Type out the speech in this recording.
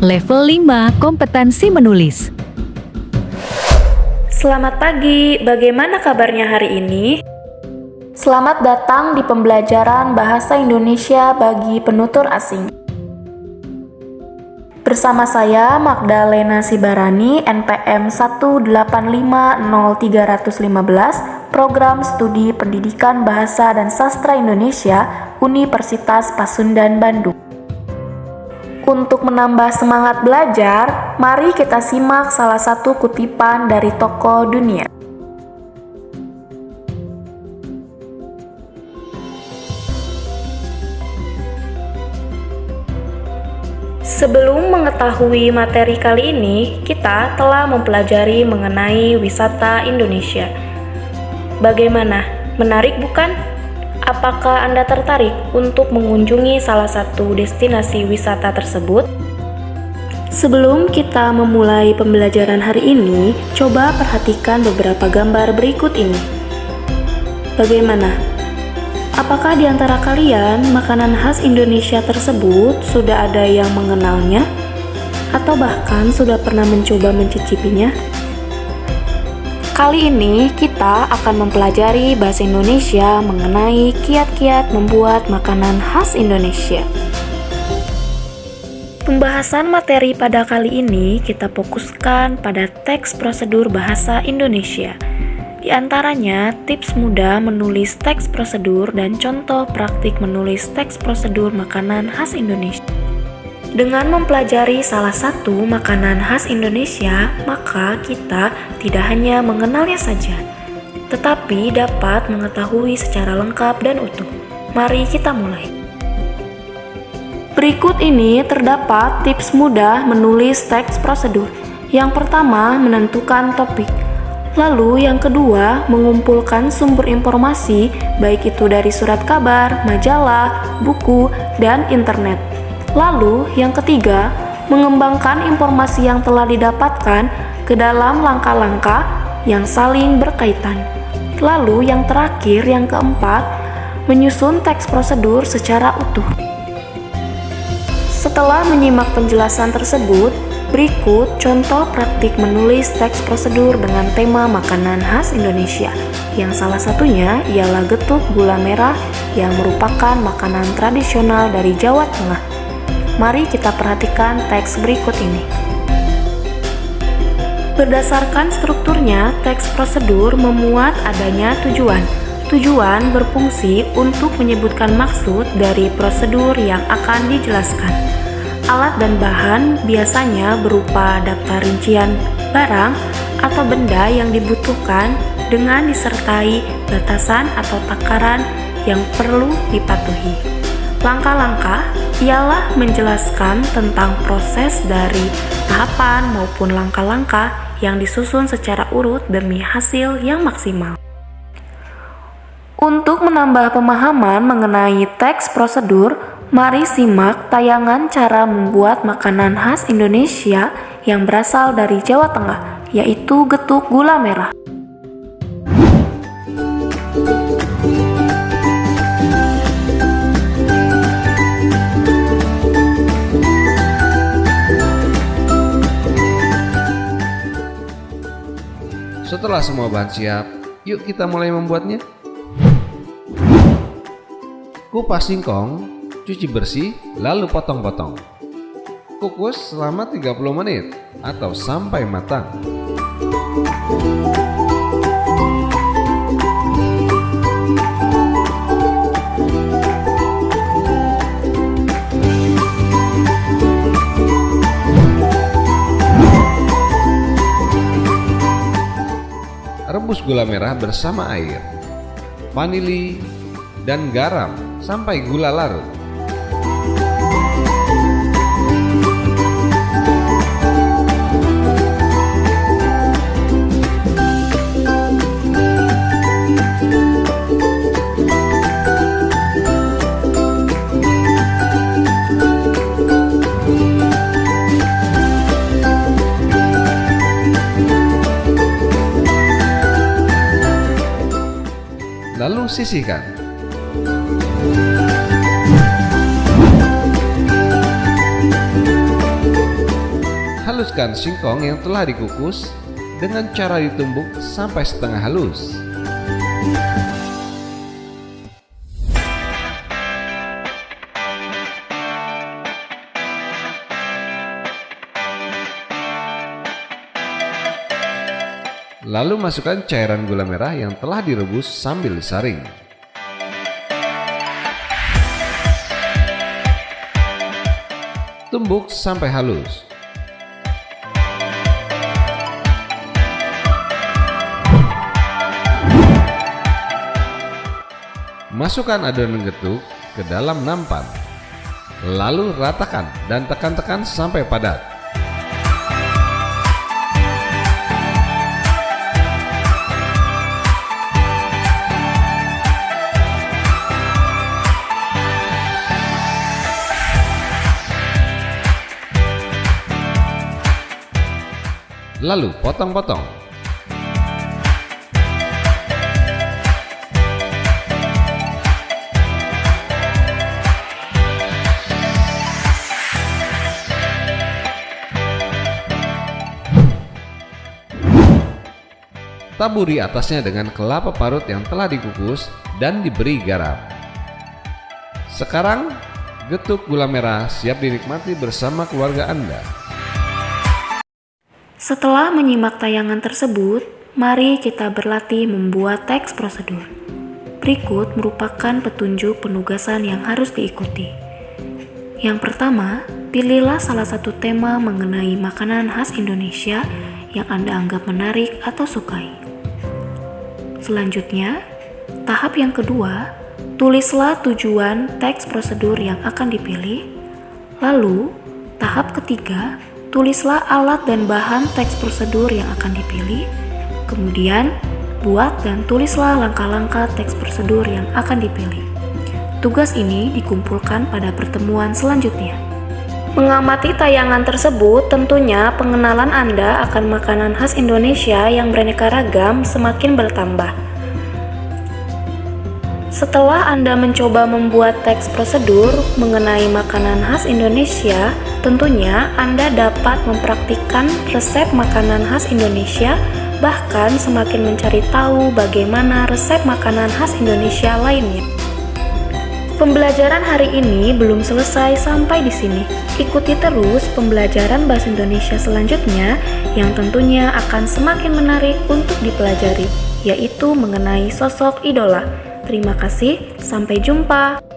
Level 5 Kompetensi Menulis. Selamat pagi, bagaimana kabarnya hari ini? Selamat datang di pembelajaran Bahasa Indonesia bagi penutur asing. Bersama saya Magdalena Sibarani, NPM 1850315, Program Studi Pendidikan Bahasa dan Sastra Indonesia, Universitas Pasundan Bandung. Untuk menambah semangat belajar, mari kita simak salah satu kutipan dari tokoh dunia. Sebelum mengetahui materi kali ini, kita telah mempelajari mengenai wisata Indonesia. Bagaimana? Menarik bukan? Apakah Anda tertarik untuk mengunjungi salah satu destinasi wisata tersebut? Sebelum kita memulai pembelajaran hari ini, coba perhatikan beberapa gambar berikut ini. Bagaimana? Apakah di antara kalian makanan khas Indonesia tersebut sudah ada yang mengenalnya? Atau bahkan sudah pernah mencoba mencicipinya? Kali ini kita akan mempelajari bahasa Indonesia mengenai kiat-kiat membuat makanan khas Indonesia. Pembahasan materi pada kali ini kita fokuskan pada teks prosedur bahasa Indonesia. Di antaranya, tips mudah menulis teks prosedur dan contoh praktik menulis teks prosedur makanan khas Indonesia. Dengan mempelajari salah satu makanan khas Indonesia, maka kita tidak hanya mengenalnya saja, tetapi dapat mengetahui secara lengkap dan utuh. Mari kita mulai. Berikut ini terdapat tips mudah menulis teks prosedur. Yang pertama, menentukan topik. Lalu yang kedua, mengumpulkan sumber informasi, baik itu dari surat kabar, majalah, buku, dan internet. Lalu yang ketiga, mengembangkan informasi yang telah didapatkan ke dalam langkah-langkah yang saling berkaitan. Lalu yang terakhir, yang keempat, menyusun teks prosedur secara utuh. Setelah menyimak penjelasan tersebut, berikut contoh praktik menulis teks prosedur dengan tema makanan khas Indonesia, yang salah satunya ialah getuk gula merah yang merupakan makanan tradisional dari Jawa Tengah. Mari kita perhatikan teks berikut ini. Berdasarkan strukturnya, teks prosedur memuat adanya tujuan. Tujuan berfungsi untuk menyebutkan maksud dari prosedur yang akan dijelaskan. Alat dan bahan biasanya berupa daftar rincian barang atau benda yang dibutuhkan dengan disertai batasan atau takaran yang perlu dipatuhi. Langkah-langkah ialah menjelaskan tentang proses dari tahapan maupun langkah-langkah yang disusun secara urut demi hasil yang maksimal. Untuk menambah pemahaman mengenai teks prosedur, mari simak tayangan cara membuat makanan khas Indonesia yang berasal dari Jawa Tengah, yaitu getuk gula merah. Setelah semua bahan siap, yuk kita mulai membuatnya. Kupas singkong, cuci bersih, lalu potong-potong. Kukus selama 30 menit atau sampai matang. Rebus gula merah bersama air, vanili, dan garam sampai gula larut. Lalu sisihkan. Haluskan singkong yang telah dikukus dengan cara ditumbuk sampai setengah halus. Lalu masukkan cairan gula merah yang telah direbus sambil disaring. Tumbuk sampai halus. Masukkan adonan getuk ke dalam nampan. Lalu ratakan dan tekan-tekan sampai padat. Lalu potong-potong. Taburi atasnya dengan kelapa parut yang telah dikukus dan diberi garam. Sekarang, getuk gula merah siap dinikmati bersama keluarga Anda. Setelah menyimak tayangan tersebut, mari kita berlatih membuat teks prosedur. Berikut merupakan petunjuk penugasan yang harus diikuti. Yang pertama, pilihlah salah satu tema mengenai makanan khas Indonesia yang Anda anggap menarik atau sukai. Selanjutnya, tahap yang kedua, tulislah tujuan teks prosedur yang akan dipilih. Lalu, tahap ketiga, tulislah alat dan bahan teks prosedur yang akan dipilih. Kemudian, buat dan tulislah langkah-langkah teks prosedur yang akan dipilih. Tugas ini dikumpulkan pada pertemuan selanjutnya. Mengamati tayangan tersebut, tentunya pengenalan Anda akan makanan khas Indonesia yang beraneka ragam semakin bertambah. Setelah Anda mencoba membuat teks prosedur mengenai makanan khas Indonesia, tentunya Anda dapat mempraktikkan resep makanan khas Indonesia, bahkan semakin mencari tahu bagaimana resep makanan khas Indonesia lainnya. Pembelajaran hari ini belum selesai sampai di sini. Ikuti terus pembelajaran bahasa Indonesia selanjutnya yang tentunya akan semakin menarik untuk dipelajari, yaitu mengenai sosok idola. Terima kasih, sampai jumpa.